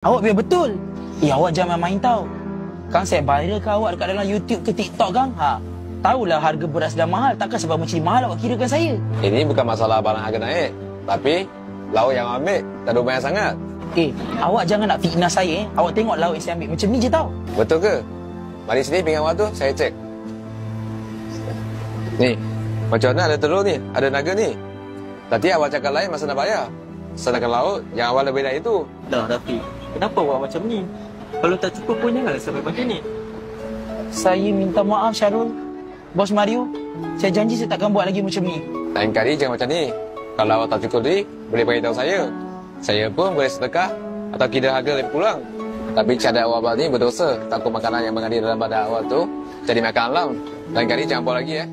Awak biar betul. Awak jangan main tau. Kang saya viral ke awak dekat dalam YouTube ke TikTok kang? Tahulah harga beras dah mahal. Takkan sebab macam mahal awak kirakan saya. Ini bukan masalah barang harga naik. Tapi lauk yang awak ambil tak ada banyak sangat. Awak jangan nak fitnah saya. Awak tengok lauk yang saya ambil macam ni je tau. Betul ke? Mari sini pinggan awak tu saya cek. Ni, macam mana ada telur ni? Ada naga ni. Tadi awak cakap lain masa nak bayar. Sedangkan lauk yang awal lebih dari itu. Dah, Rafiq. Kenapa awak macam ni? Kalau tak cukup pun janganlah sampai macam ni. Saya minta maaf Syarul. Bos Mario, saya janji saya takkan buat lagi macam ni. Lain kali jangan macam ni. Kalau awak tak cukup ni, boleh beritahu saya. Saya pun boleh sedekah atau kira harga lebih kurang. Tapi cara awak buat ni berdosa. Takut makanan yang mengalir dalam badan awak tu jadi makan alam. Lain kali jangan buat lagi